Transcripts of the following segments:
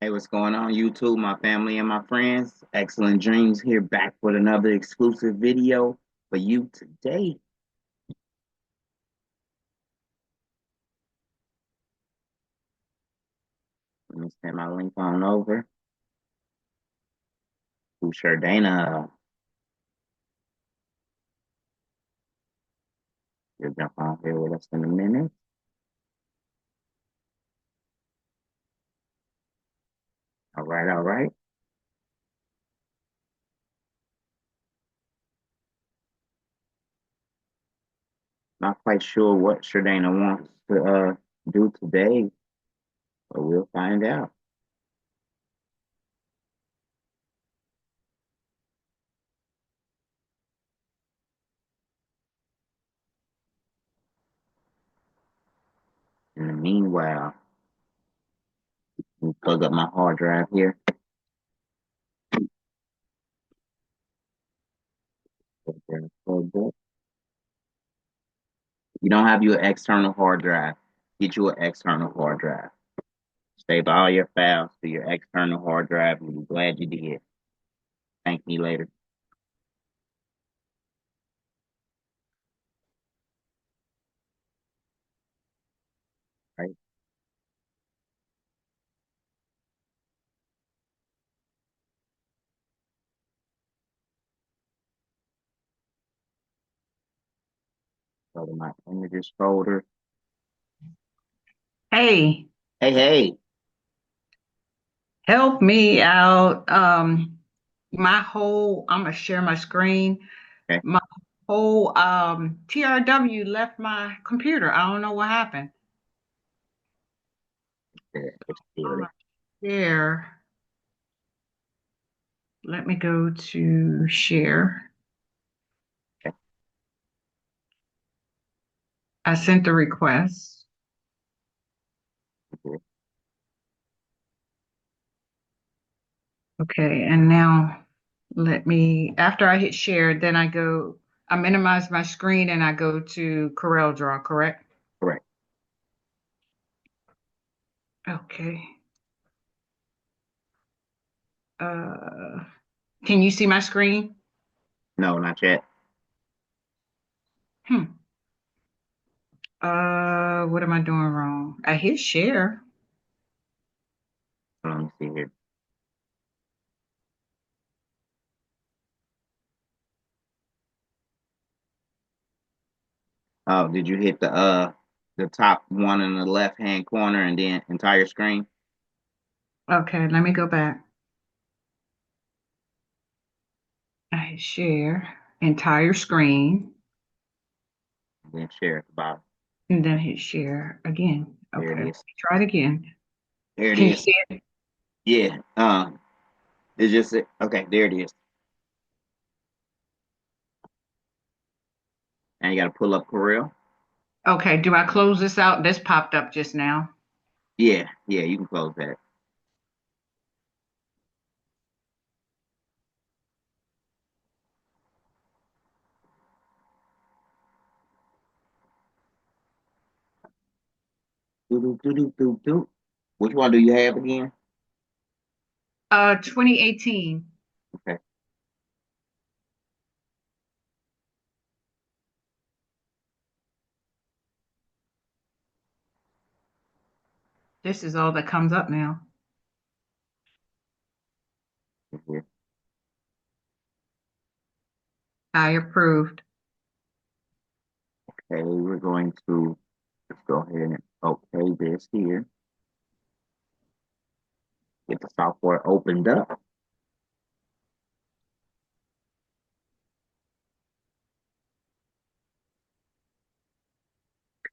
Hey, what's going on, YouTube, my family and my friends? Excellent Dreams here, back with another exclusive video for you today. Let me send my link on over to Sherdana. You'll jump on here with us in a minute. All right, all right. Not quite sure what Sherdana wants to do today, but we'll find out. In the meanwhile, let me plug up my hard drive here. You don't have your external hard drive. Get you an external hard drive. Save all your files to your external hard drive. You'll be glad you did. Thank me later. Right? Go to my images folder. Hey, Hey, hey. help me out. I'm gonna share my screen. Okay. My whole TRW left my computer. I don't know what happened. There, it's I'm there. gonna share. Let me go to share. Okay. I sent the request. Okay. Okay, and now after I hit share, then I minimize my screen and I go to CorelDRAW, correct? Correct. Okay. Uh, can you see my screen? No, not yet. Hmm. What am I doing wrong? I hit share. Let me see here. Oh, did you hit the top one in the left hand corner and then entire screen? Okay, let me go back. I hit share entire screen And then share at the bottom. and then hit share again. There it Okay, let is. me try it again. There it Can you is. see it? Yeah. It's just okay, there it is. And you gotta pull up Corel. Okay, do I close this out? This popped up just now. Yeah, yeah, you can close that. Doo doo doo doo doo. Which one do you have again? 2018. Okay. This is all that comes up now. Here. I approved. Okay, we're going to just go ahead and okay this here. Get the software opened up.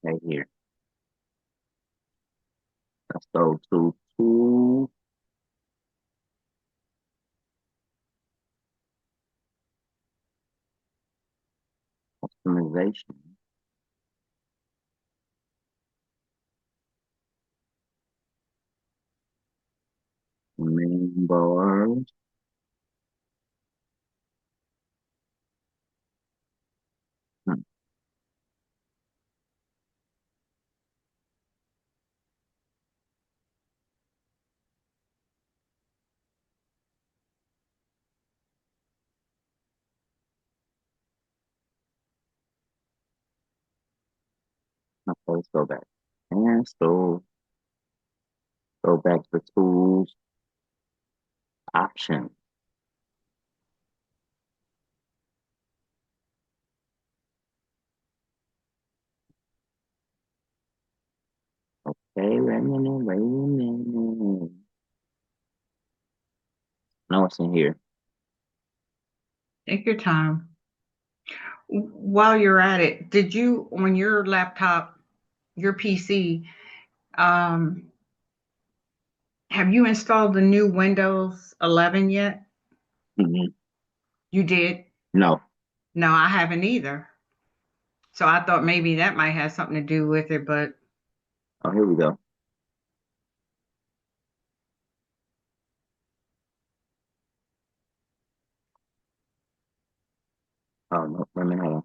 Okay, here. Let's go to tool customization. Main bar. Hmm. let's go back. And so go back to tools, options. Wait a minute, wait a minute. No, it's in here. Take your time. While you're at it, did you, on your laptop, your PC, um, have you installed the new Windows 11 yet? Mhm. You did? No. No, I haven't either. So I thought maybe that might have something to do with it, but Oh, here we go. Oh, no, wait a minute, hold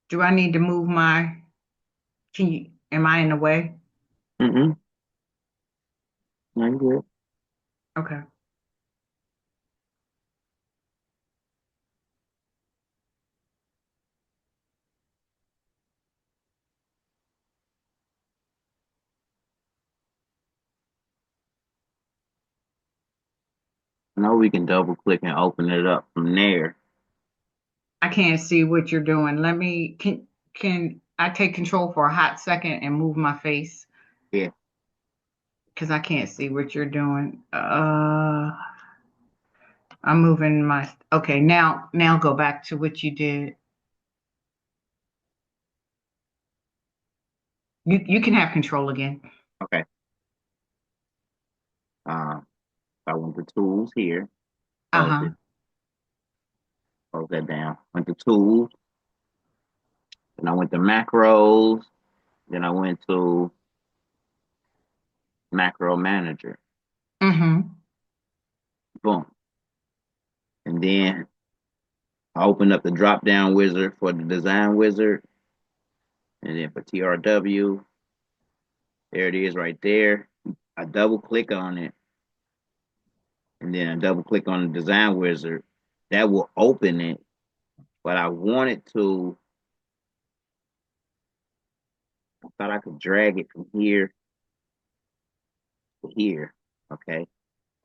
do I need to move my, am I in the way? on. No, you good. Okay. Now we can double click and open it up from there. I can't see what you're doing. Can I take control for a hot second and move my face? Yeah. Because I can't see what you're doing. I'm moving my, okay, now go back to what you did. You can have control again. Okay. Um, I went to tools here. Close Uh-huh. it. Close that down. Went to tools. Then I went to macros. Then I went to macro manager. Mm-hmm. Boom. And then I opened up the drop down wizard for the design wizard. And then for TRW, there it is right there. I double click on it. And then I double click on the design wizard. That will open it. But I wanted to, I thought I could drag it from here to here. Okay.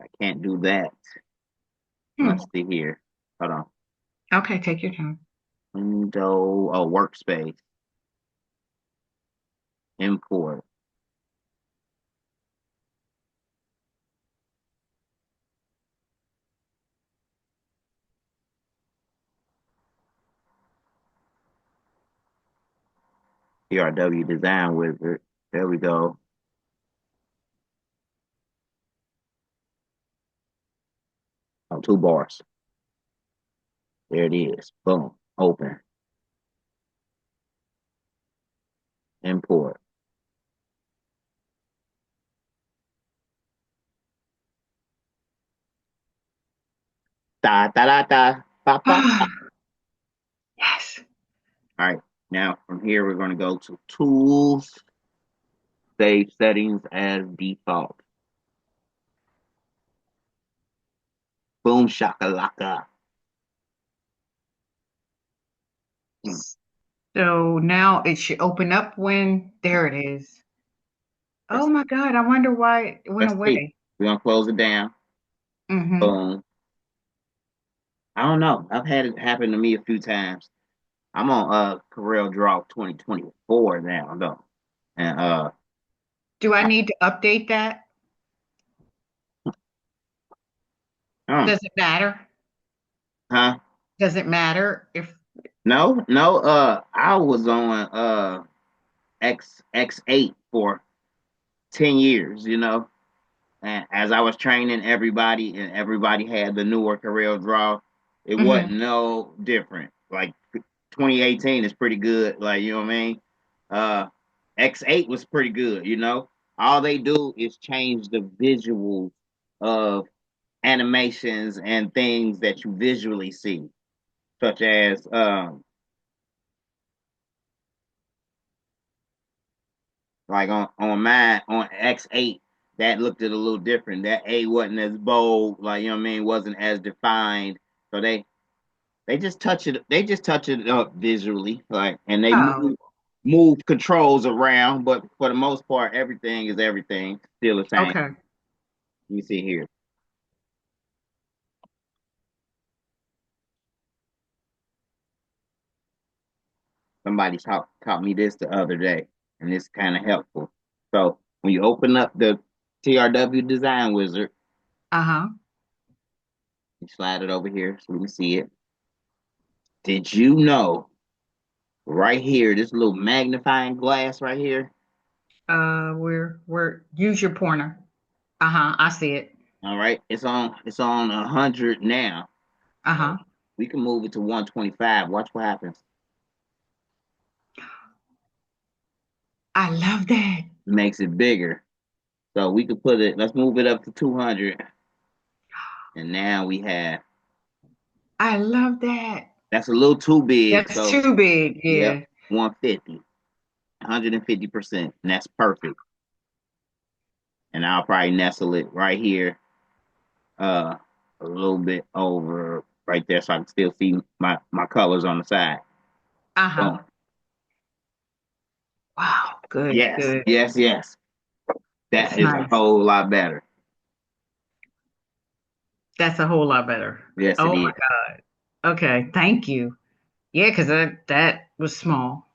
I can't do that. Hmm. Let's see here. Hold on. Okay, take your time. Window, oh, workspace, import. PRW design wizard. There we go. Oh, two bars. There it is. Boom. Open. Import. Da da da da. Ba, ba. Yes. All right. Now from here we're going to go to tools. Save settings as default. Boom shakalaka. So now it should open up when, there it is. Oh Let's my God, I wonder why it went let's see. away. We're gonna close it down. Mm-hmm. Boom. I don't know. I've had it happen to me a few times. I'm on Corel Draw 2024 now though. And Do I I, need to update that? uh, Does it matter? huh? Does it matter if, No, no, I was on X8 for 10 years, you know. And as I was training everybody and everybody had the newer Corel Draw, it wasn't mhm. no different. Like 2018 is pretty good, like you know what I mean? Uh X8 was pretty good, you know. All they do is change the visuals of animations and things that you visually see, such as like on mine on X8, that looked at a little different. That A wasn't as bold, like you know what I mean, wasn't as defined. So They just touch it. They just touch it up visually, like, and they Oh, move controls around. But for the most part, everything is everything. Still the same. okay. You see here. Somebody taught me this the other day, and it's kind of helpful. So when you open up the TRW Design Wizard, Uh-huh. you slide it over here so we can see it. Did you know right here, this little magnifying glass right here? We're use your pointer. Uh-huh. I see it. All right, it's on 100 now. So Uh-huh. we can move it to 125. Watch what happens. I love that. Makes it bigger. So we could put it. Let's move it up to 200, and now we have. I love that. That's a little too big. That's So too big. yep, Yeah. 150. 150%, and that's perfect. And I'll probably nestle it right here, uh, a little bit over right there, so I can still see my colors on the side. Uh-huh. Boom. Wow. Good, Yes, good. yes, yes. That That's is a nice. whole lot better. That's a whole lot better. Yes, it Oh is. my God. Okay. Thank you. Yeah, because that was small.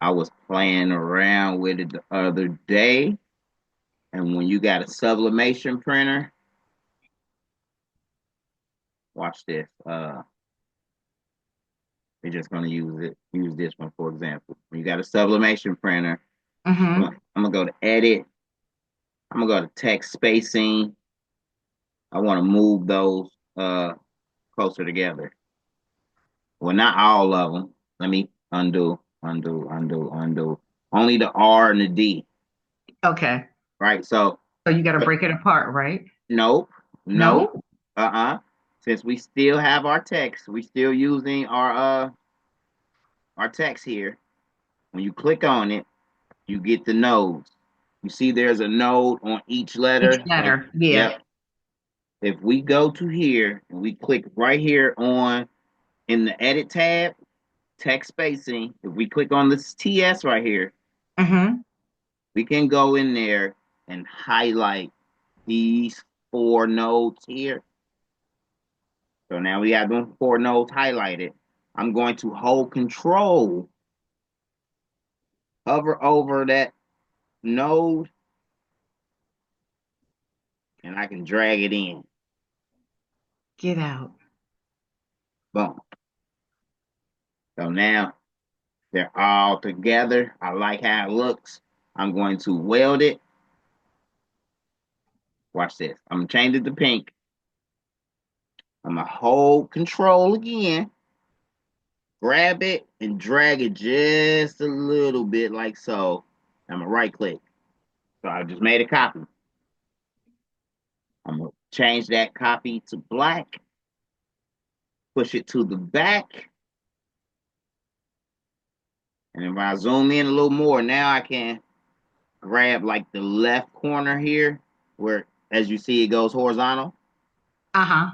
I was playing around with it the other day, and when you got a sublimation printer, watch this. We're just gonna use this one for example. When you got a sublimation printer, Mm-hmm. I'm gonna go to edit. I'm gonna go to text spacing. I want to move those closer together. Well, not all of them. Let me undo, undo, undo, undo. Only the R and the D, Okay. right? So, So you got to break it apart, right? nope, nope, No? Since we still have our text, we still using our text here. When you click on it, you get the nodes. You see, there's a node on each Each letter. Like, letter. Yeah. yep. If we go to here and we click right here on in the edit tab, text spacing, if we click on this TS right here, Mm-hmm. we can go in there and highlight these four nodes here. So now we have them four nodes highlighted. I'm going to hold control, hover over that node, and I can drag it in. Get out. Boom. So now they're all together. I like how it looks. I'm going to weld it. Watch this. I'm going to change it to pink. I'm going to hold control again, grab it, and drag it just a little bit like so. I'm going to right click. So I just made a copy. I'm going to change that copy to black, push it to the back. And if I zoom in a little more, now I can grab like the left corner here where, as you see, it goes horizontal. Uh-huh.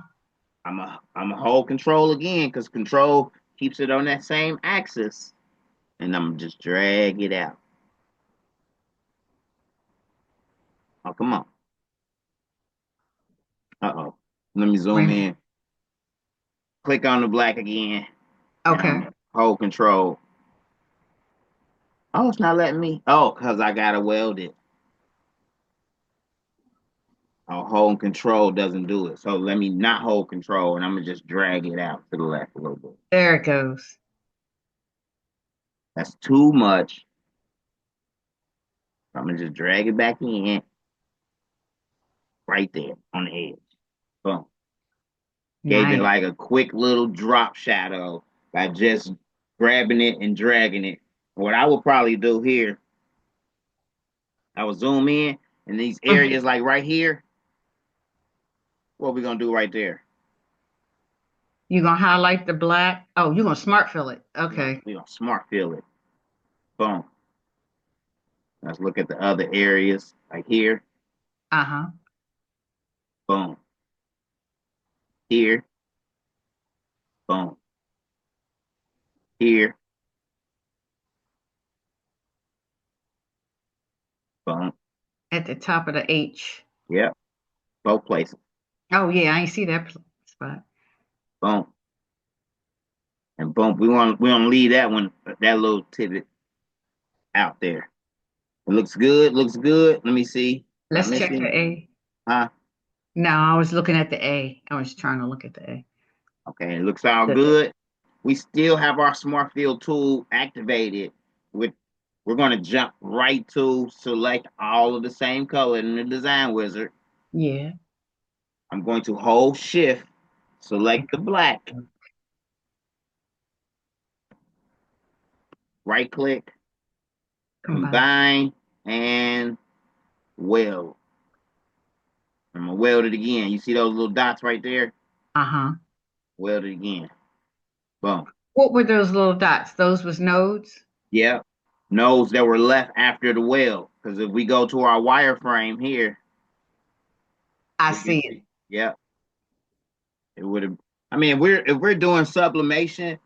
I'm a hold control again because control keeps it on that same axis. And I'm just drag it out. Oh, come on. Uh-oh. Let me Wait a zoom minute. in. Click on the black again. And Okay. I'm hold control. Oh, it's not letting me. Oh, because I gotta weld it. Oh, hold control doesn't do it. So let me not hold control and I'm gonna just drag it out to the left a little bit. There it goes. That's too much. So I'm gonna just drag it back in right there on the edge. Boom. Gave it Nice. like a quick little drop shadow by just grabbing it and dragging it. What I would probably do here, I would zoom in these Mhm. areas like right here. What we gonna do right there? You gonna highlight the black? Oh, you gonna smart fill it. We gonna Okay. we gonna smart fill it. Boom. Let's look at the other areas like here. Uh-huh. Boom. Here. Boom. Here. Boom. At the top of the H. Yep. Both places. Oh yeah, I ain't see that spot. Boom. And boom. We want to leave that one, that little tidbit out there. It looks good. Looks good. Let me see. Did I Let's miss check the anything? A. Huh? No, I was looking at the A. I was trying to look at the A. Okay. It looks all The, good. We still have our smart field tool activated. With we're going to jump right to select all of the same color in the design wizard. yeah. I'm going to hold shift, And select the black, right click, combine. combine, and weld. I'm gonna weld it again. You see those little dots right there? Uh-huh. Weld it again. Boom. What were those little dots? Those was nodes? Yep. Nodes that were left after the weld. Because if we go to our wireframe here, I we can see it. see. Yep. It would have. I mean, if we're doing sublimation,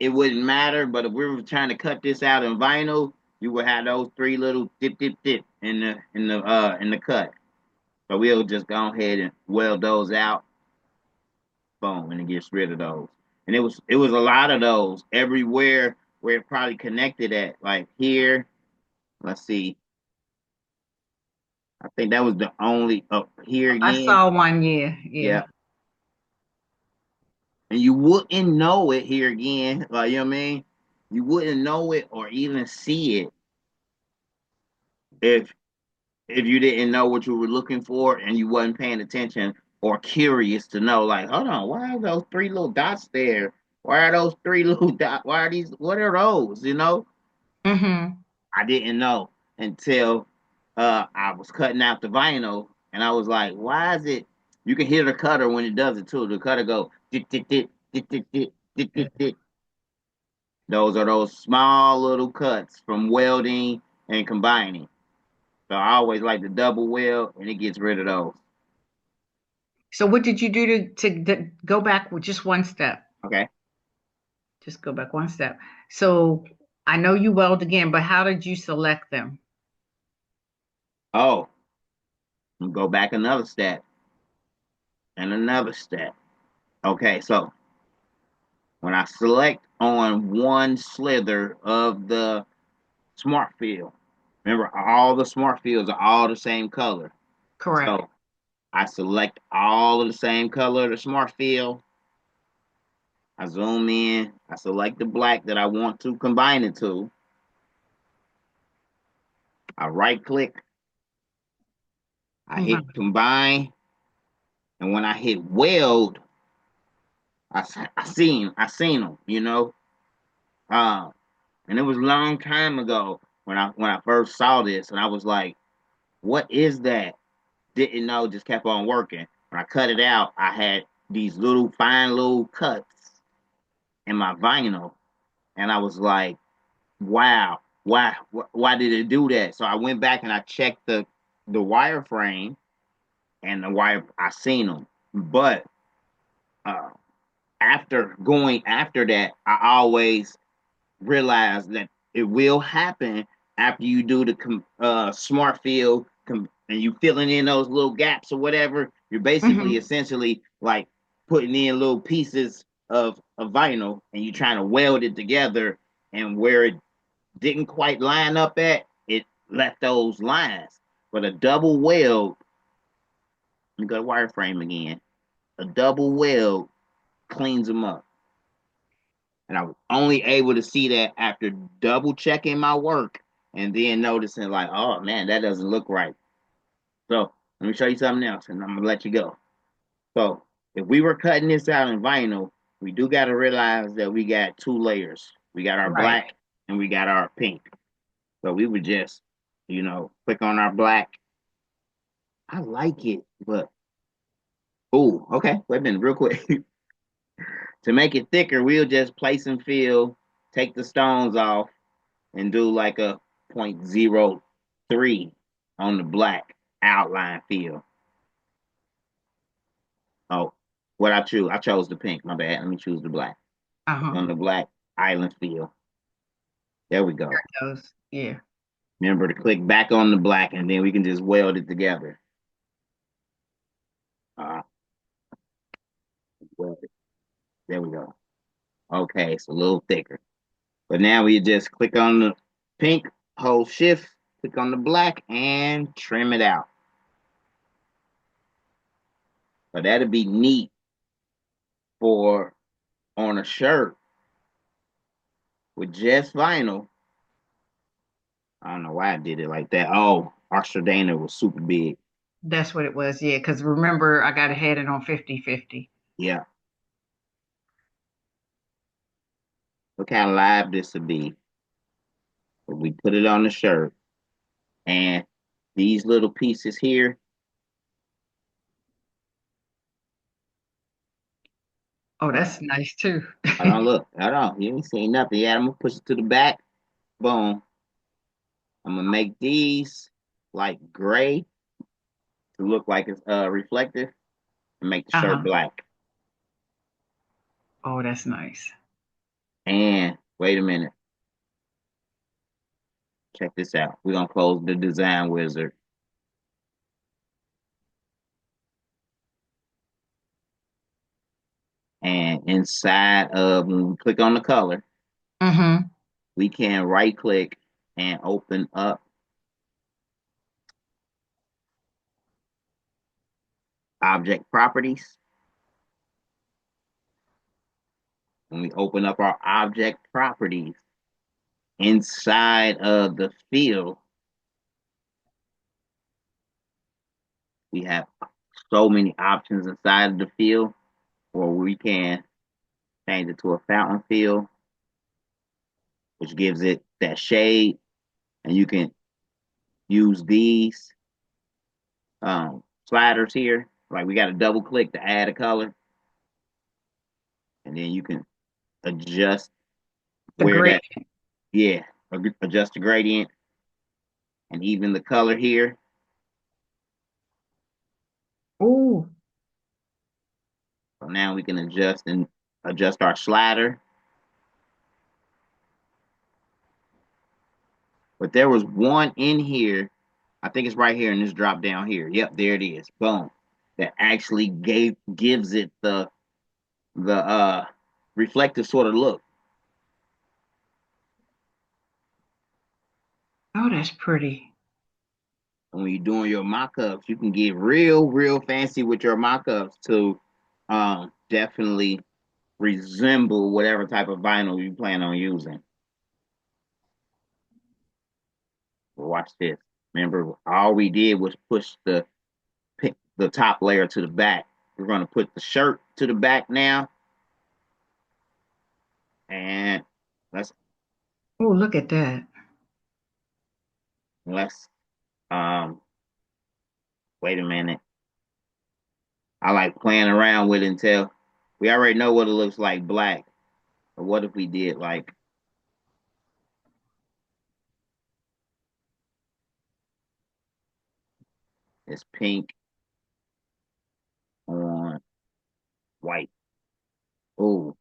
it wouldn't matter. But if we were trying to cut this out in vinyl, you would have those three little dip dip dip in the cut. So we'll just go ahead and weld those out. Boom, and it gets rid of those. And it was a lot of those everywhere where it probably connected at. Like here, let's see. I think that was the only up here I again. saw one, yeah, yeah. Yeah. And you wouldn't know it here again. Like you know what I mean? You wouldn't know it or even see it if you didn't know what you were looking for and you wasn't paying attention or curious to know, like, hold on, why are those three little dots there? Why are those three little dots? Why are these? What are those? Mm-hmm. I didn't know until I was cutting out the vinyl and I was like, why is it? You can hear the cutter when it does it too. The cutter go, dit, dit, dit, dit, dit, dit, dit, dit, dit. Those are those small little cuts from welding and combining. So I always like to double weld, and it gets rid of those. So what did you do to go back with just one step? Okay. Just go back one step. So I know you weld again, but how did you select them? Oh, go back another step and another step. Okay, so when I select on one slither of the smart field, remember all the smart fields are all the same color. Correct. So I select all of the same color of the smart field. I zoom in. I select the black that I want to combine it to. I right click. I hit Combine. combine. And when I hit weld, I seen them. Uh, and it was a long time ago when I first saw this, and I was like, "What is that?" Didn't know, just kept on working. When I cut it out, I had these little fine little cuts in my vinyl, and I was like, "Wow, why did it do that?" So I went back and I checked the wireframe and the wire. I seen them, but uh, after going after that, I always realize that it will happen after you do the smart field and you filling in those little gaps or whatever. You're basically Mm-hmm. essentially like putting in little pieces of vinyl and you're trying to weld it together. And where it didn't quite line up at, it left those lines. But a double weld, you go to wireframe again. A double weld cleans them up. And I was only able to see that after double checking my work and then noticing, like, oh man, that doesn't look right. So let me show you something else and I'm gonna let you go. So if we were cutting this out in vinyl, we do got to realize that we got two layers. We got our Right. black and we got our pink. So we would just, click on our black. I like it, but oh, okay. Wait a minute, real quick. To make it thicker, we'll just place and fill, take the stones off, and do like a point zero 0.03 on the black outline fill. Oh, what I choose? I chose the pink. My bad. Let me choose the black. Uh-huh. On the black island fill. There we go. Those. Yeah. Remember to click back on the black and then we can just weld it together. Uh, weld it. There we go. Okay, it's a little thicker. But now we just click on the pink, hold shift, click on the black, and trim it out. So that'd be neat for on a shirt with just vinyl. I don't know why I did it like that. Oh, our Sherdana was super big. That's what it was. Yeah. Because remember, I got ahead on 50/50. Yeah. Look how live this would be. If we put it on the shirt. And these little pieces here, Oh, hold that's on, nice too. hold on, look, hold on. You ain't seen nothing yet. I'm gonna push it to the back. Boom. I'm gonna make these like gray to look like it's reflective and make the shirt Uh-huh. black. Oh, that's nice. And wait a minute, check this out. We're gonna close the design wizard. And inside of when we click on the color, Mm-hmm. we can right click and open up object properties. When we open up our object properties inside of the field, we have so many options inside of the field where we can change it to a fountain field, which gives it that shade. And you can use these sliders here. Like we got to double click to add a color. And then you can adjust The where great. that, yeah, adjust the gradient and even the color here. Ooh. So now we can adjust our slider. But there was one in here. I think it's right here in this drop down here. Yep, there it is. Boom. That actually gives it the reflective sort of look. Oh, that's pretty. And when you're doing your mock-ups, you can get real fancy with your mock-ups to definitely resemble whatever type of vinyl you plan on using. Well, watch this. Remember, all we did was push the top layer to the back. We're going to put the shirt to the back now, and let's Oh, look at that. let's um wait a minute. I like playing around with it until we already know what it looks like black. But what if we did like it's pink on white? Oh,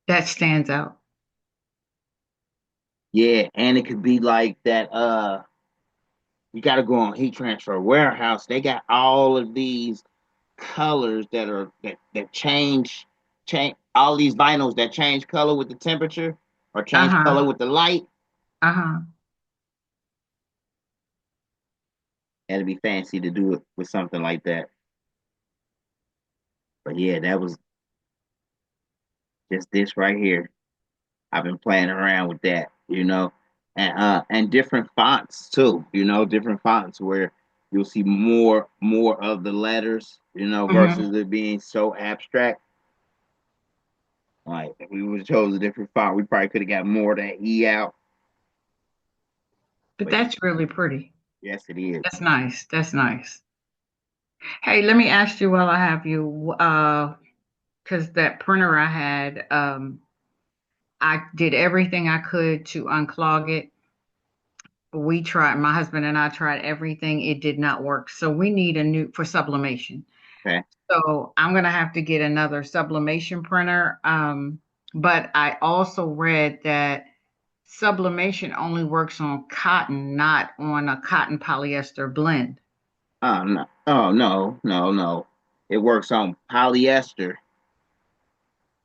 That stands out. yeah, and it could be like that. You got to go on Heat Transfer Warehouse. They got all of these colors that change all these vinyls that change color with the temperature or change color Uh-huh. with the light. Uh-huh. That'd be fancy to do it with something like that. But yeah, that was just this right here. I've been playing around with that, and different fonts too, different fonts where you'll see more of the letters, Mm-hmm. versus it being so abstract. Like if we would have chose a different font, we probably could have got more of that E out. But But that's really pretty. yes, it is. That's nice. That's nice. Hey, let me ask you while I have you, because that printer I had, I did everything I could to unclog it. My husband and I tried everything. It did not work. So we need a new for sublimation. Okay. So I'm gonna have to get another sublimation printer. But I also read that sublimation only works on cotton, not on a cotton polyester blend. Oh no. Oh no, no, no. It works on polyester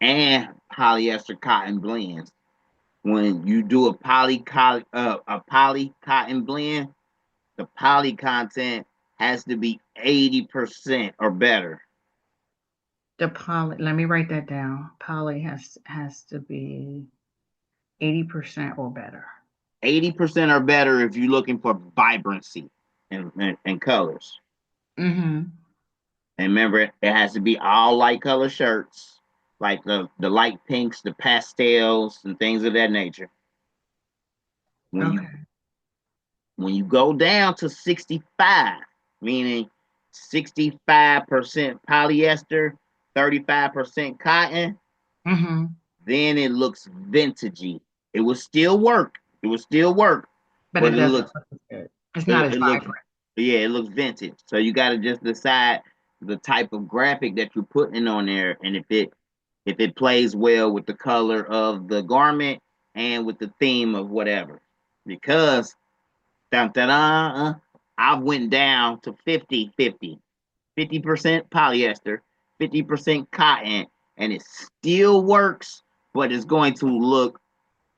and polyester cotton blends. When you do a poly cotton blend, the poly content has to be 80% or better. The poly, let me write that down. Poly has to be 80% or better. 80% or better if you're looking for vibrancy and colors. Mm-hmm. And remember, it has to be all light color shirts, like the light pinks, the pastels, and things of that nature. When you Okay. when you go down to 65, meaning 65% polyester, 35% cotton, Mm-hmm. then it looks vintagey. It will still work. It will still work, But it but doesn't look as good. It's not as it looks vibrant. yeah, it looks vintage. So you got to just decide the type of graphic that you're putting on there, and if it plays well with the color of the garment and with the theme of whatever. Because dun, dun, dun, I went down to 50% polyester, 50% cotton, and it still works, but it's going to look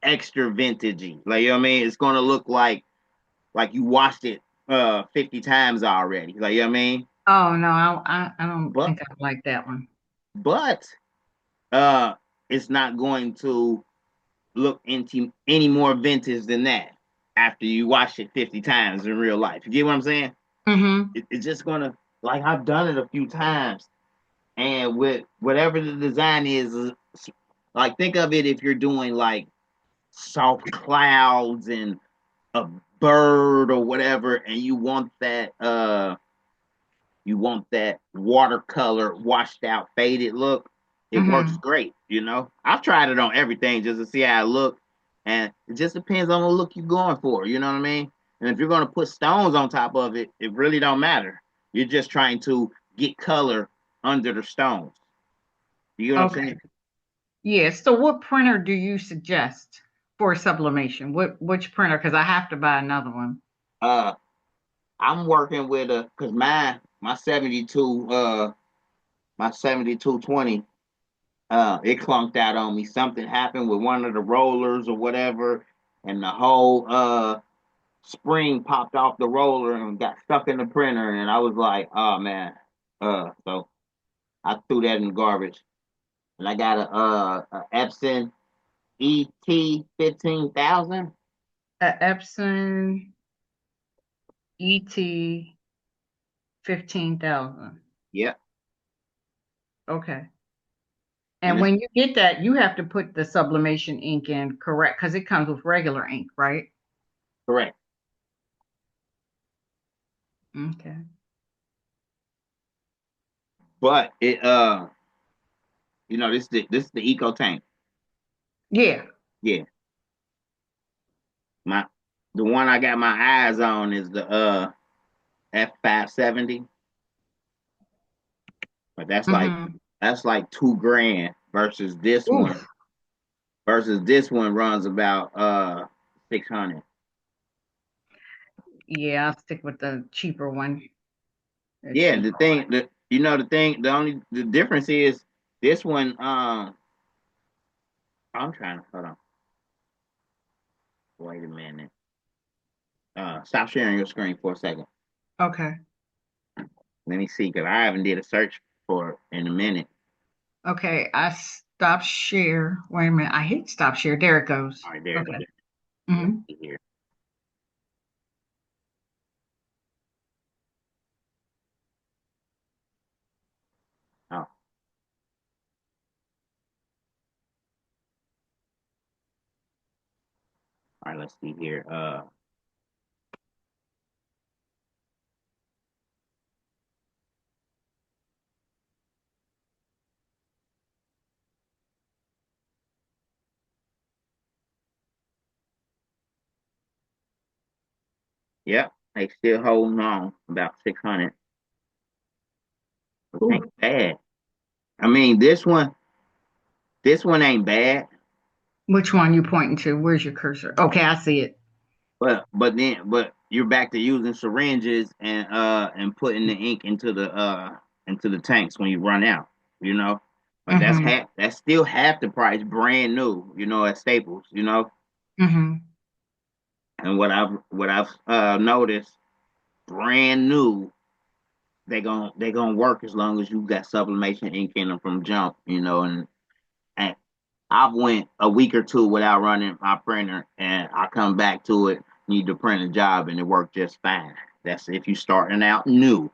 extra vintagey. Like you know what I mean? It's going to look like you washed it 50 times already. Like you know what I mean? Oh no, I don't But think I like that one. but uh it's not going to look into any more vintage than that after you wash it 50 times in real life. You get what I'm saying? Mm-hmm. It's just gonna like I've done it a few times, and with whatever the design is, like think of it if you're doing like soft clouds and a bird or whatever, and you want that watercolor washed out faded look. It works Mm-hmm. great. I've tried it on everything just to see how it look, and it just depends on the look you're going for. You know what I mean? And if you're going to put stones on top of it, it really don't matter. You're just trying to get color under the stones. You get what I'm Okay. saying? Yeah. So what printer do you suggest for sublimation? Which printer? Because I have to buy another one. uh I'm working with a because my 7220, it clunked out on me. Something happened with one of the rollers or whatever, and the whole spring popped off the roller and got stuck in the printer. And I was like, oh man. So I threw that in the garbage. And I got a Epson ET 15,000. Epson ET 15,000. Yep, Okay. and And it's when you get that, you have to put the sublimation ink in correct because it comes with regular ink, right? correct. Okay. But this is the Eco Tank. Yeah. Yeah, my the one I got my eyes on is the F570. But Mm-hmm. that's like 2 grand versus this one. Oof. Versus this one runs about 600. Yeah, I'll stick with the cheaper one. The Yeah, cheaper the one. thing the you know the difference is this one. I'm trying to hold on. Wait a minute. Stop sharing your screen for a second. Okay. Let me see, cause I haven't did a search for it in a minute. Okay. I stopped share. Wait a minute. I hit stop share. There it goes. All right, there it Okay. is. Let's Mm-hmm. see here. Oh, all right, let's see here. Yep, they still holding on about 600. It Ooh, ain't bad. I mean, this one ain't bad, which one you pointing to? Where's your cursor? Okay, I see it. but you're back to using syringes and putting the ink into the tanks when you run out. You know, but Mm-hmm. that's still half the price, brand new. You know, at Staples. You know, Mm-hmm. and what I've noticed, brand new, they gonna work as long as you got sublimation ink in them from jump. You know, and I've went a week or two without running my printer, and I come back to it, need to print a job, and it worked just fine. That's if you starting out new.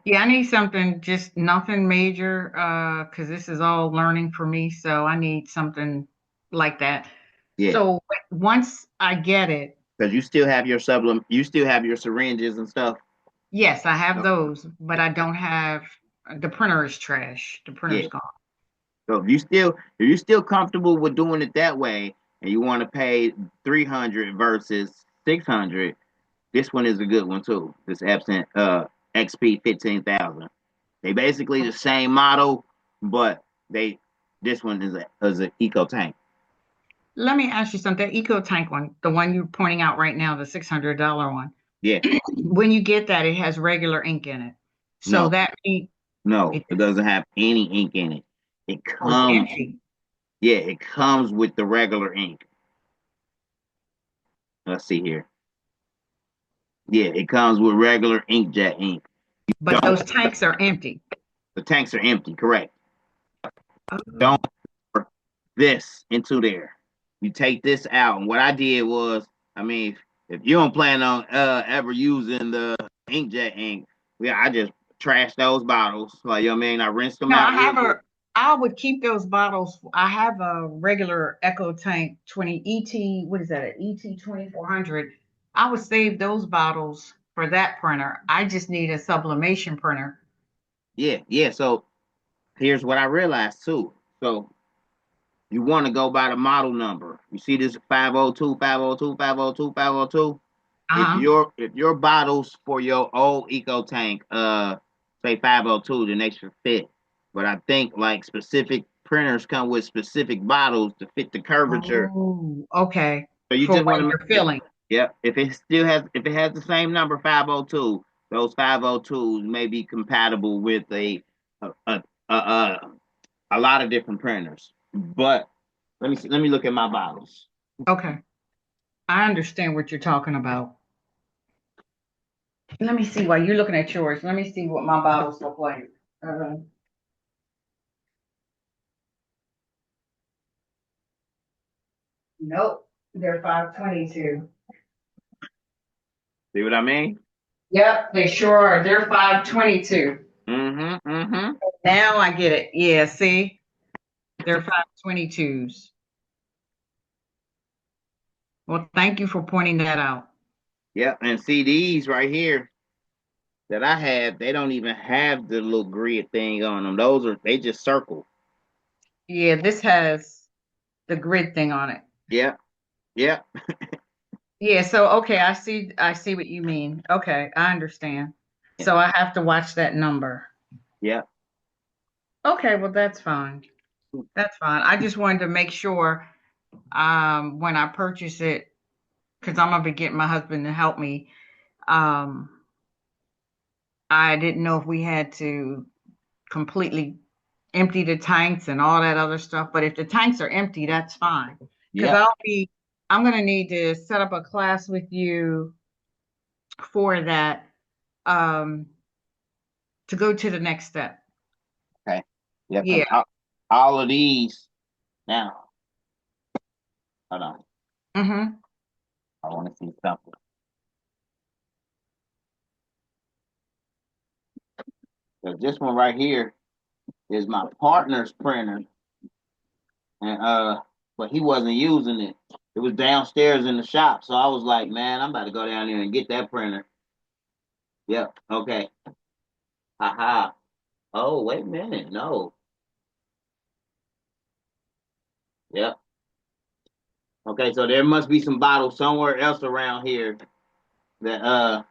Yeah, I need something, just nothing major, because this is all learning for me. So I need something like that. Yeah, So once I get it, because you still have your syringes and stuff. yes, I have No. those, but I don't have the printer is trash. The printer's Yeah. gone. So if you still comfortable with doing it that way, and you want to pay 300 versus 600, this one is a good one too. This Epson XP 15,000. They basically the same model, but they this one is an eco tank. Let me ask you something. That Eco Tank one, the one you're pointing out right now, the $600 one. Yeah, When you get that, it has regular ink in it. So no, that means no, it, it doesn't have any ink in it. It oh, it's comes, empty. yeah, it comes with the regular ink. Let's see here. Yeah, it comes with regular inkjet ink. But Don't those tanks are empty. The tanks are empty, correct? Don't Oh. pour this into there. You take this out, and what I did was, I mean, if you don't plan on ever using the inkjet ink, yeah, I just trashed those bottles. Like, you know what I mean? I rinsed them No, out real good. I would keep those bottles. I have a regular Echo Tank 20 ET, what is that, an ET 2400. I would save those bottles for that printer. I just need a sublimation printer. Yeah, yeah. So here's what I realized too. So you want to go by the model number. You see this 502, 502, 502, 502. If Uh-huh. your bottles for your old eco tank say 502, then they should fit. But I think like specific printers come with specific bottles to fit the curvature. Oh, okay. So you For just want when to you're make, filling. yeah, if it has the same number 502, those 502s may be compatible with a a, a, a, a lot of different printers. But let me look at my bottles. Okay. I understand what you're talking about. Let me see while you're looking at yours. Let me see what my bottles look like. Uh, nope, they're 522. See what I mean? Yep, they sure are. They're 522. Mm-hmm. Mm-hmm. Now I get it. Yeah, see, they're 522s. Well, thank you for pointing that out. Yep. And CDs right here that I have, they don't even have the little grid thing on them. They just circle. Yeah, this has the grid thing on it. Yep. Yep. Yeah, so okay, I see what you mean. Okay, I understand. Yeah. So I have to watch that number. Yep. Okay, well that's fine. That's fine. I just wanted to make sure when I purchase it, because I'm gonna be getting my husband to help me. Um, I didn't know if we had to completely empty the tanks and all that other stuff. But if the tanks are empty, that's fine. Because Yep. I'm gonna need to set up a class with you for that um to go to the next step. Okay. Yep. And Yeah. all of these now. Hold on. Mm-hmm. I want to see something. So this one right here is my partner's printer, and but he wasn't using it. It was downstairs in the shop, so I was like, man, I'm about to go down there and get that printer. Yep. Okay. Haha. Oh, wait a minute. No. Yep. Okay, so there must be some bottles somewhere else around here that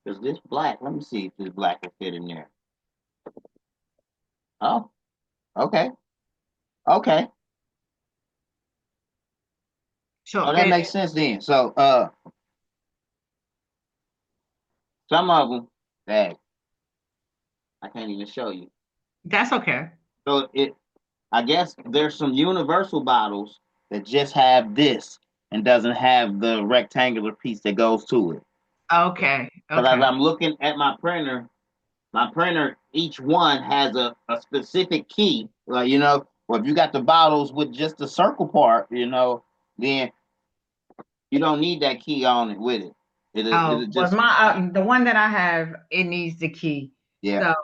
Is this black? Let me see if this black will fit in there. Oh, okay. Okay. So Oh, that it makes sense then. So some of them, that I can't even show you. that's okay. So I guess there's some universal bottles that just have this and doesn't have the rectangular piece that goes to it. Okay. Because as Okay. I'm looking at my printer, each one has a specific key. Like, well, if you got the bottles with just the circle part, then you don't need that key on it with it. It'll Oh, well, just, my the one that I have, it needs the key. yeah. So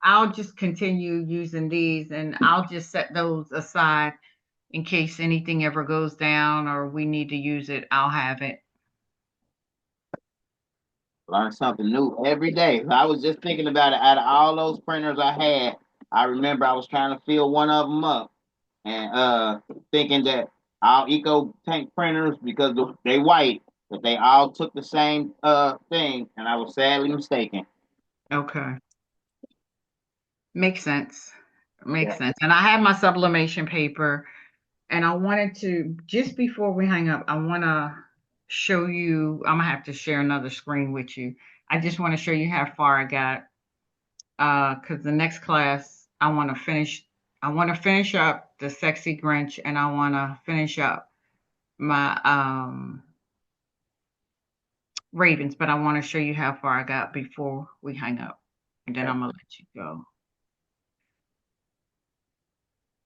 I'll just continue using these and I'll just set those aside in case anything ever goes down or we need to use it. I'll have it. Learn something new every day. I was just thinking about it. Out of all those printers I had, I remember I was trying to fill one of them up and thinking that all eco tank printers, because they white, but they all took the same thing, and I was sadly mistaken. Okay. Makes sense. Makes Yeah. sense. And I have my sublimation paper and I wanted to, just before we hang up, I want to show you, I'm gonna have to share another screen with you. I just want to show you how far I got. Because the next class I want to finish up the Sexy Grinch and I want to finish up my Ravens, but I want to show you how far I got before we hang up. And then Okay. I'm gonna let you go.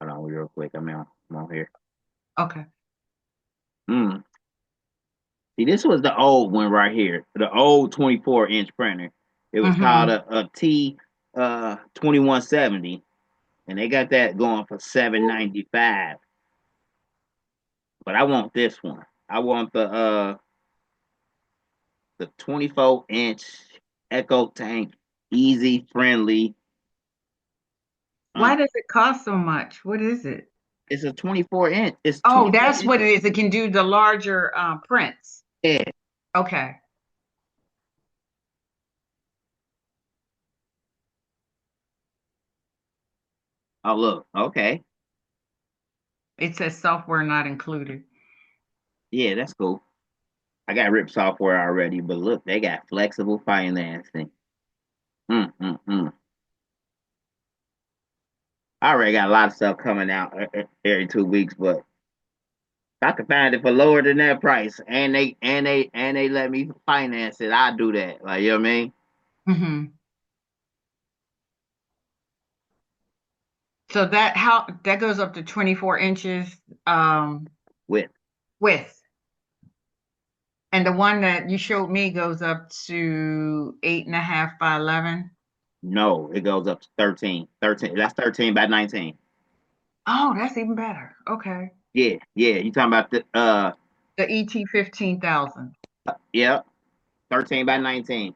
Hold on real quick. I'm on here. Okay. Mm. See, this was the old one right here, the old 24-inch printer. It was called Mm-hmm. a T 2170, and they got that going for 795. But I want this one. I want the 24-inch Echo Tank, easy, friendly. Why Uh, does it cost so much? What is it? it's a 24 inch. It's Oh, 24 that's what inches. it is. It can do the larger prints. Yeah. Okay. Oh, look. Okay. It says software not included. Yeah, that's cool. I got RIP software already, but look, they got flexible financing. Mm. I already got a lot of stuff coming out every 2 weeks, but if I can find it for lower than that price, and they let me finance it, I do that. Like, you know what I mean? Hmm. So that goes up to 24 inches With width. And the one that you showed me goes up to 8.5 by 11. no, it goes up to 13. 13. That's 13 by 19. Oh, that's even better. Okay. Yeah. You talking about the The ET 15,000. yeah, 13 by 19.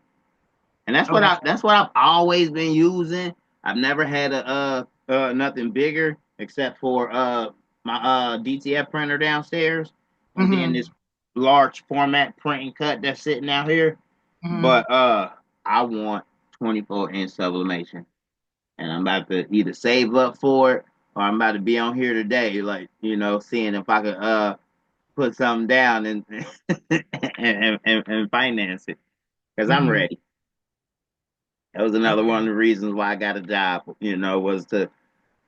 And Oh, that's that's what I've always been using. I've never had a nothing bigger except for my DTF printer downstairs and then mm-hmm. this large format print and cut that's sitting out here. Mm-hmm. But I want 24-inch sublimation. And I'm about to either save up for it or I'm about to be on here today, like, seeing if I could put something down and and finance it. Because I'm Mm-hmm. ready. That was another one Okay. of the reasons why I got a job, was to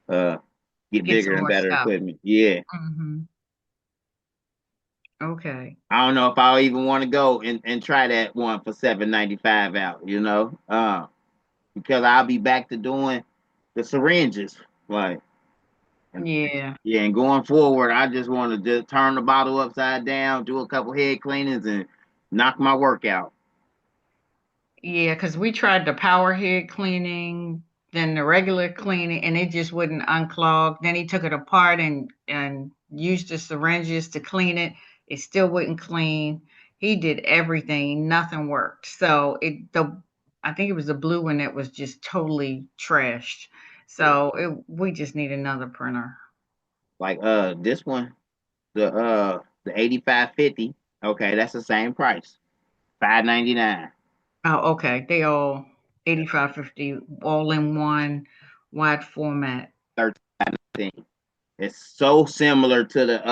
uh, get Get bigger some and more better stuff. equipment. Yeah. Mm-hmm. Okay. I don't know if I'll even want to go and try that one for 795 out, because I'll be back to doing the syringes. Like, and, Yeah. yeah, and going forward, I just want to just turn the bottle upside down, do a couple head cleanings, and knock my work out. Yeah, because we tried the power head cleaning, then the regular cleaning, and it just wouldn't unclog. Then he took it apart and used the syringes to clean it. It still wouldn't clean. He did everything. Nothing worked. So I think it was the blue one that was just totally trashed. Yeah. So we just need another printer. Like this one, the 8550. Okay, that's the same price. 599. Oh, okay. They all 8550 all in one wide format. 13. It's so similar to the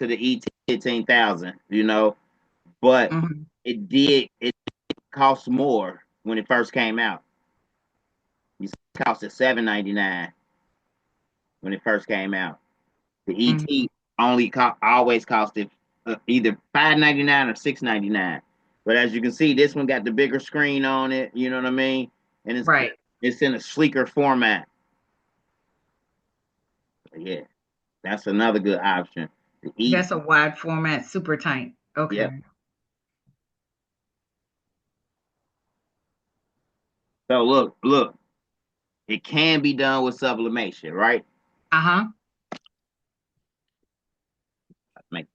ET 15,000, you know, but Hmm. it cost more when it first came out. It costed $7.99 when it first came out. The ET Hmm. always costed either $5.99 or $6.99. But as you can see, this one got the bigger screen on it. You know what I mean? And Right. it's in a sleeker format. Yeah, that's another good option. The E. That's a wide format, super tight. Yep. Okay. So look, it can be done with sublimation, right? Uh-huh. Make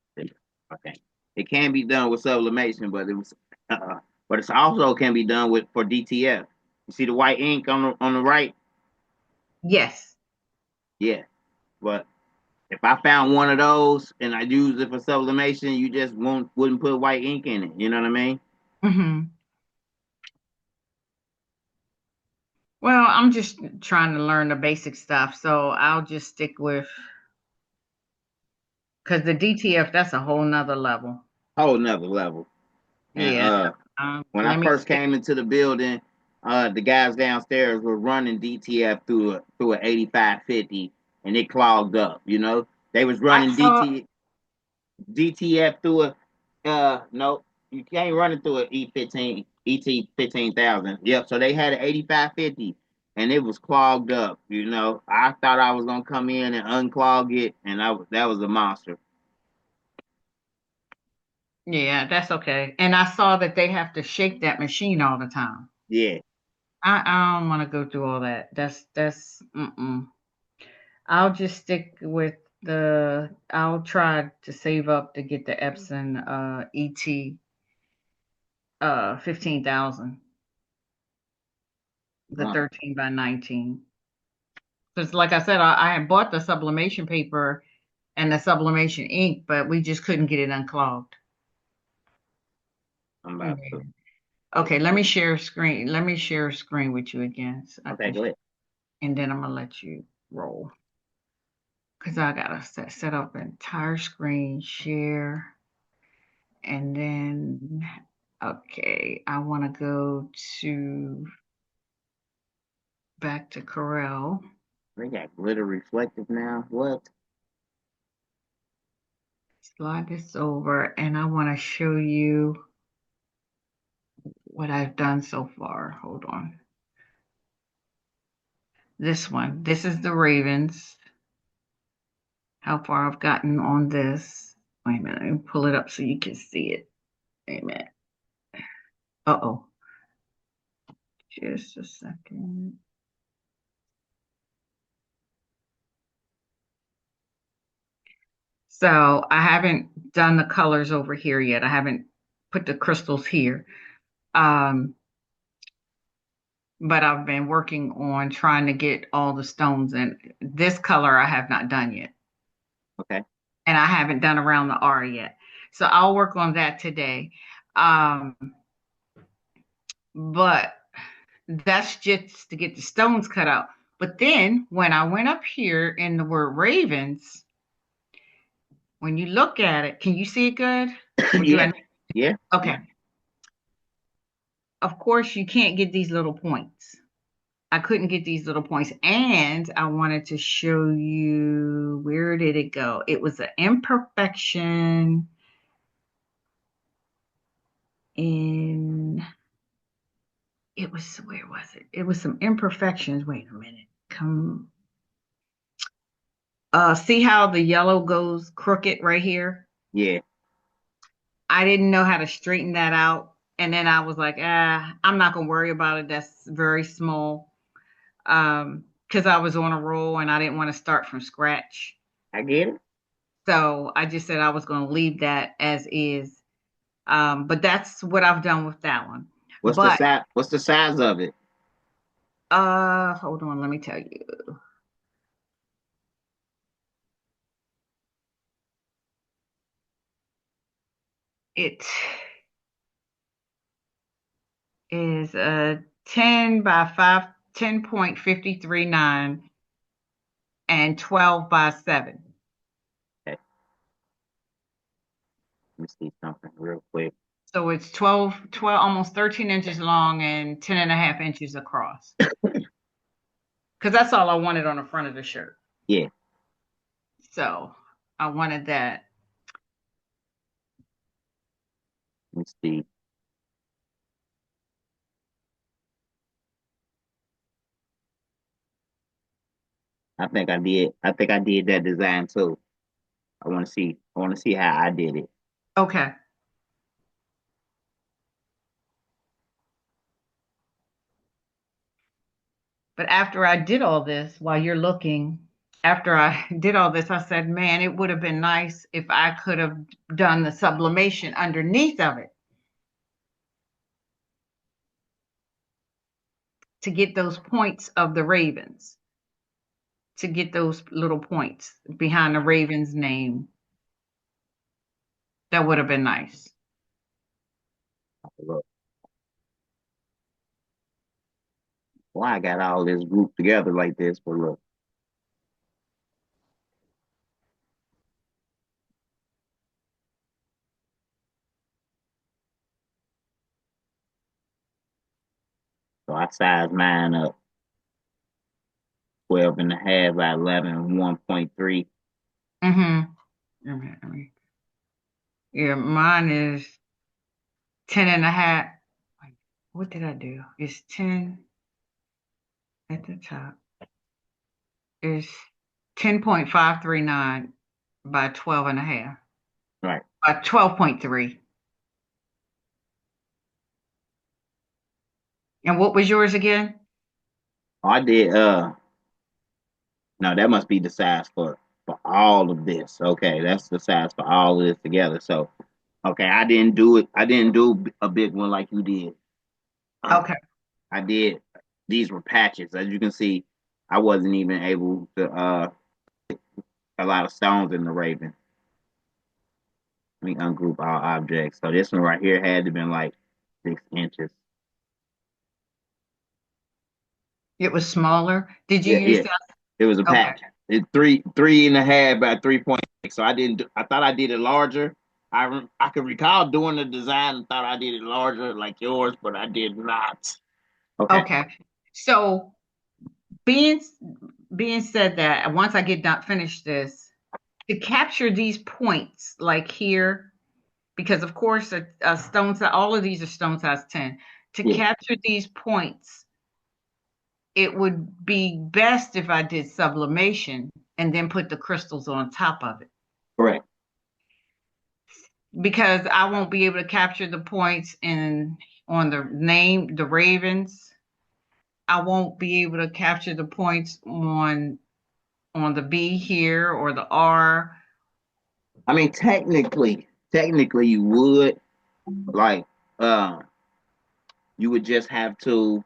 okay. It can be done with sublimation, but it's also can be done with for DTF. You see the white ink on the right? Yes. Yeah. But if I found one of those and I used it for sublimation, you just wouldn't put white ink in it. You know what I mean? Hmm. Well, I'm just trying to learn the basic stuff, so I'll just stick with because the DTF, that's a whole nother level. Whole nother level. And Yeah. when I Let me first stick. came into the building, the guys downstairs were running DTF through an 8550, and it clogged up. You know, they was I running saw. DTF through a no, you can't run it through an E15 ET 15,000. Yep. So they had an 8550, and it was clogged up. You know, I thought I was gonna come in and unclog it, and that was a monster. Yeah, that's okay. And I saw that they have to shake that machine all the time. Yeah. I don't want to go through all that. That's mm-mm. I'll just stick with I'll try to save up to get the Epson ET 15,000, the Uh, 13 by 19. Because like I said, I had bought the sublimation paper and the sublimation ink, but we just couldn't get it unclogged. I'm about to. Mhm. Okay, let me share screen. Let me share screen with you again, so I Okay, can, go ahead. and then I'm gonna let you roll. Because I gotta set up entire screen share, and then okay, I want to go to back to Corel. They got glitter reflective now. What? Slide this over, and I want to show you what I've done so far. Hold on. This one. This is the Ravens. How far I've gotten on this. Wait a minute. Let me pull it up so you can see it. Wait a minute. Uh-oh. Just a second. So I haven't done the colors over here yet. I haven't put the crystals here. Um, but I've been working on trying to get all the stones in. This color I have not done yet. Okay. And I haven't done around the R yet. So I'll work on that today. Um, but that's just to get the stones cut out. But then when I went up here in the word ravens, when you look at it, can you see it good? Or do Yeah. I? Yeah. Okay. Of course, you can't get these little points. I couldn't get these little points. And I wanted to show you where did it go? It was an imperfection in it was where was it? It was some imperfections. Wait a minute. Come see how the yellow goes crooked right here? Yeah. I didn't know how to straighten that out. And then I was like, I'm not gonna worry about it. That's very small. Because I was on a roll and I didn't want to start from scratch. I get it. So I just said I was gonna leave that as is. But that's what I've done with that one. But What's the size of it? hold on, let me tell you. It is 10 by 5, 10.539 and 12 by 7. Okay, let me see something real quick. So it's 12, almost 13 inches long and 10 and a half inches across. Because that's all I wanted on the front of the shirt. Yeah, So I wanted that. let me see. I think I did. I think I did that design too. I want to see. I want to see how I did it. Okay. But after I did all this, while you're looking, after I did all this, I said, man, it would have been nice if I could have done the sublimation underneath of it to get those points of the ravens, to get those little points behind the raven's name. That would have been nice. Look, why I got all this grouped together like this? But look, so I sized mine up 12 and a half by 11, 1.3. Mm-hmm. Yeah, mine is 10 and a half. What did I do? It's 10 at the top. It's 10.539 by 12 and a half. Right. By 12.3. And what was yours again? I did. No, that must be the size for all of this. Okay, that's the size for all of this together. So, okay, I didn't do it. I didn't do a big one like you did. Okay. I did. These were patches. As you can see, I wasn't even able to a lot of stones in the Raven. Let me ungroup all objects. So this one right here had to been like 6 inches. It was smaller. Did you Yeah, use yeah. that? It was a Okay. patch. It three and a half by 3.6. So I didn't. I thought I did it larger. I could recall doing the design and thought I did it larger like yours, but I did not. Okay. Okay. So being being said that, once I get done finish this, to capture these points, like here, because of course a stone size, all of these are stone size 10. To Yeah. capture these points, it would be best if I did sublimation and then put the crystals on top of it. Correct. Because I won't be able to capture the points in on the name, the Ravens. I won't be able to capture the points on the B here or the R. I mean, technically, you would like, uh, you would just have to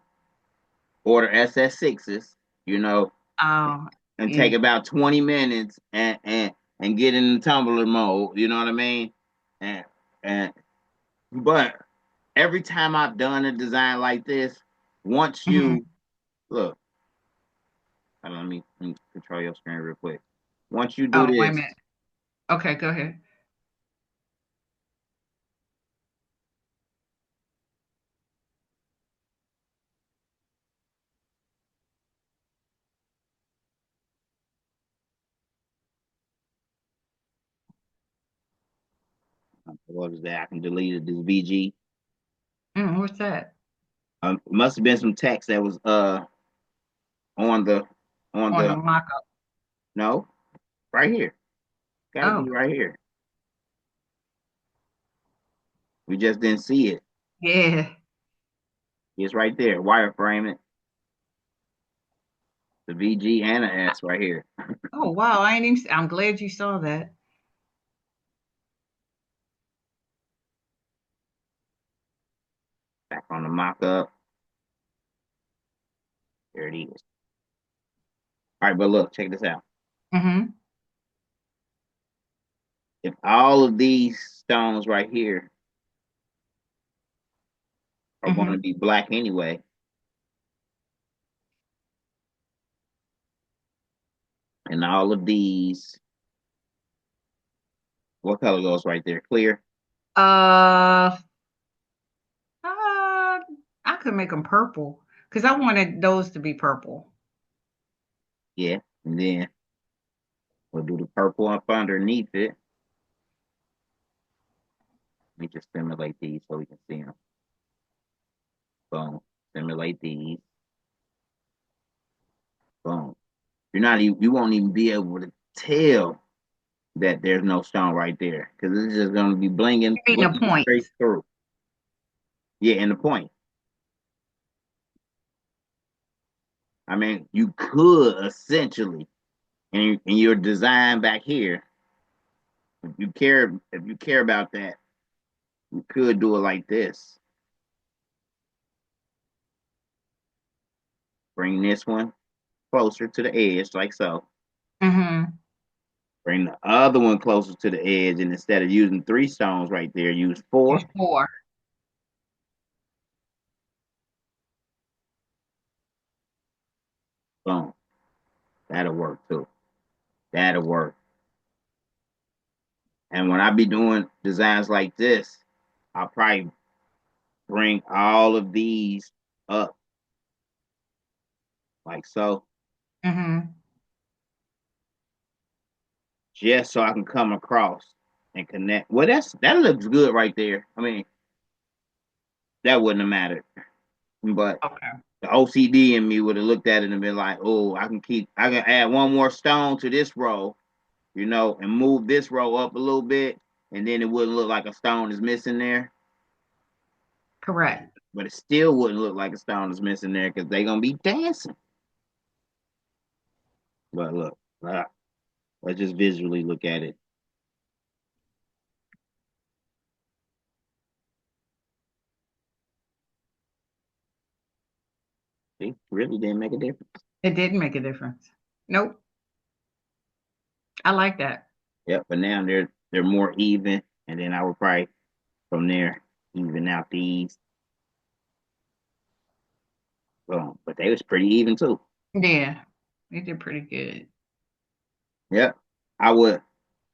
order SS6s, you know, Oh, and yeah. take about 20 minutes and get in the tumbler mode. You know what I mean? And and but every time I've done a design like this, once Mhm. you look, let me control your screen real quick. Once you do Oh, wait a this, minute. Okay, go ahead. what is that? I can delete it. This VG. What's that? It must have been some text that was on the on On the the mock-up. no right here. Got to Oh, be right here. We just didn't see it. yeah. It's right there. Wireframe it. The VG and an S right here. Oh, wow. I ain't even, I'm glad you saw that. Back on the mock up. There it is. All right, but look, check this out. Mm-hmm. If all of these stones right here are going to Mm-hmm. be black anyway. And all of these, what color goes right there? Clear? Uh, uh, I could make them purple because I wanted those to be purple. Yeah. And then we'll do the purple up underneath it. Let me just simulate these so we can see them. Boom. Simulate these. Boom. You're not even, you won't even be able to tell that there's no stone right there because it's just going to be You mean the blinking straight points? through. Yeah, and the point. I mean, you could essentially, in your design back here, if you care about that, you could do it like this. Bring this one closer to the edge, like so. Mm-hmm. Bring the other one closer to the edge, and instead of using 3 stones right there, use Use 4. 4. Boom. That'll work too. That'll work. And when I be doing designs like this, I'll probably bring all of these up like so, Mm-hmm. just so I can come across and connect. Well, that looks good right there. I mean, that wouldn't have mattered, but Okay. the OCD in me would have looked at it and been like, "Oh, I can add one more stone to this row, and move this row up a little bit, and then it wouldn't look like a stone is missing there." Correct. But it still wouldn't look like a stone is missing there because they're gonna be dancing. But look, let's just visually look at it. See, really didn't make a difference. It didn't make a difference. Nope. I like that. Yep, but now they're more even, and then I would probably from there even out these. Boom. But they was pretty even too. Yeah. They did pretty good. Yep. I would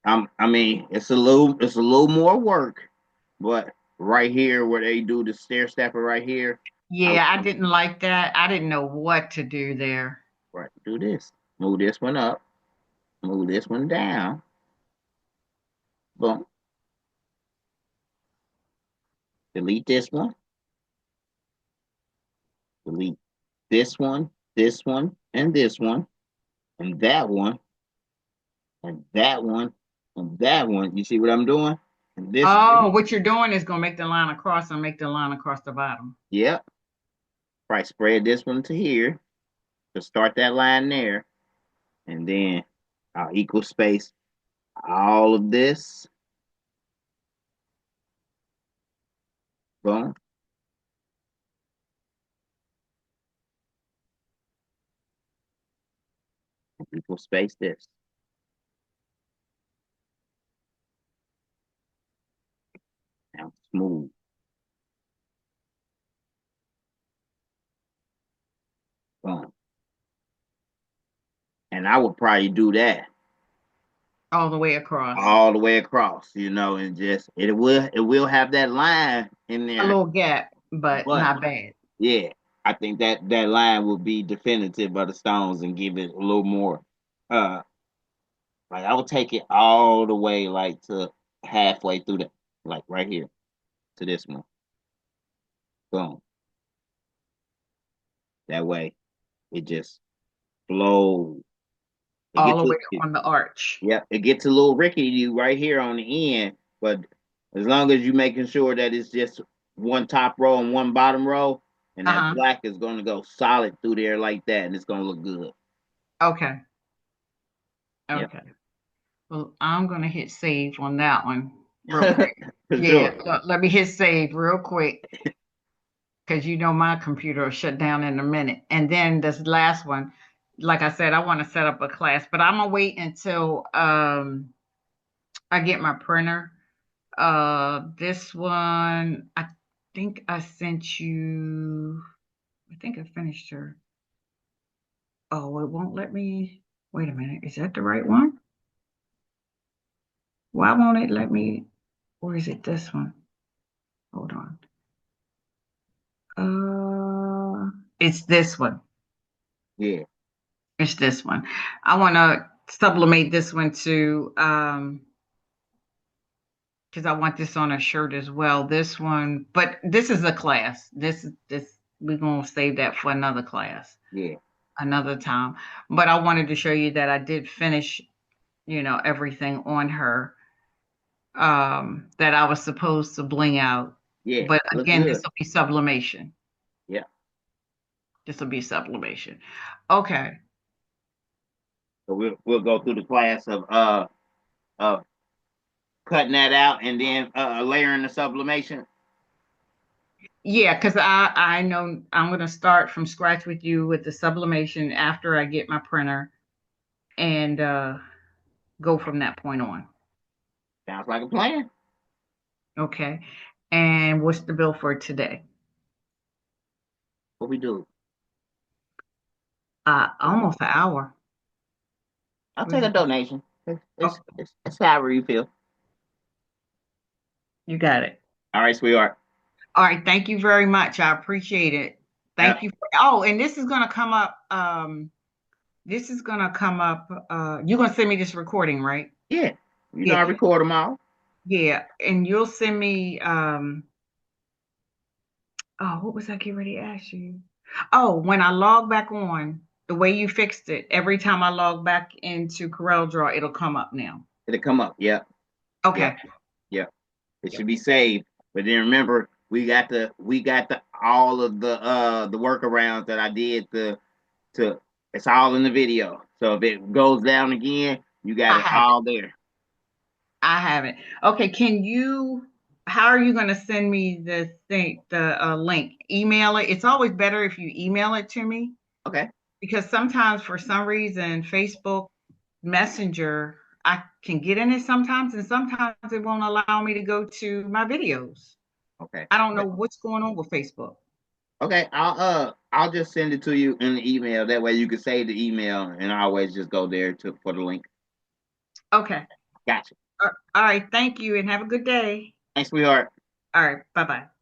I mean it's a little more work, but right here where they do the stair stepper right here, I would Yeah, I didn't like that. I didn't know what to do there. right do this. Move this one up, move this one down. Boom. Delete this one, delete this one, and this one, and that one, and that one, and that one. You see what I'm doing? And this Oh, what you're doing is going to make the line across and make the line across the bottom. yep. Probably spread this one to here to start that line there, and then I'll equal space all of this. Boom. Equal space this. Now smooth. Boom. And I would probably do that All the way across. all the way across, and just it will have that line in A there, little gap, but but not bad. yeah, I think that line will be definitive by the stones and give it a little more. Uh, like I would take it all the way like to halfway through the like right here to this one. Boom. That way it just flows. It All gets the way it, on the arch. yeah, it gets a little rickety right here on the end, but as long as you're making sure that it's just one top row and one bottom row, and that Uh-huh. black is going to go solid through there like that, and it's going to look good. Okay. Yep, Okay. Well, I'm going to hit save on that one real quick. for Yeah, sure. let me hit save real quick because my computer will shut down in a minute. And then this last one, like I said, I want to set up a class, but I'm gonna wait until I get my printer. This one, think I sent you, I think I finished her. Oh, it won't let me. Wait a minute. Is that the right one? Why won't it let me? Or is it this one? Hold on. It's this one. Yeah, It's this one. I want to sublimate this one to, because I want this on a shirt as well. This one, but this is a class. This we're gonna save that for another class, yeah, another time. But I wanted to show you that I did finish, everything on her, that I was supposed to bling out. yeah. But Look again, this good. will be sublimation. Yeah. This will be sublimation. Okay. So we'll go through the class of cutting that out and then layering the sublimation. Yeah, because I know I'm gonna start from scratch with you with the sublimation after I get my printer and go from that point on. Sounds like a plan. Okay. And what's the bill for today? What we do? Almost an hour. I'll Where's take a it? donation. Oh, It's however you feel. you got it. All right, sweetheart. All right. Thank you very much. I appreciate it. Thank Yep. you. Oh, and this is gonna come up. This is gonna come up. You're gonna send me this recording, right? Yeah. You know Yeah. I record them all. Yeah. And you'll send me. Oh, what was I getting ready to ask you? Oh, when I log back on, the way you fixed it, every time I log back into CorelDRAW, it'll come up now. It'll come up. Yep. Yep. Okay. Yep. It Yep. should be saved. But then remember, we got the all of the workarounds that I did to it's all in the video. So if it goes down again, you got I it have it. all there. I have it. Okay. How are you going to send me the link? Email it. It's always better if you email it to me Okay. because sometimes for some reason, Facebook Messenger, I can get in it sometimes and sometimes it won't allow me to go to my videos. Okay. I don't know what's going on with Facebook. Okay. I'll just send it to you in the email. That way you can save the email and I always just go there to for the link. Okay. Gotcha. All right. Thank you and have a good day. Thanks, sweetheart. All right. Bye bye.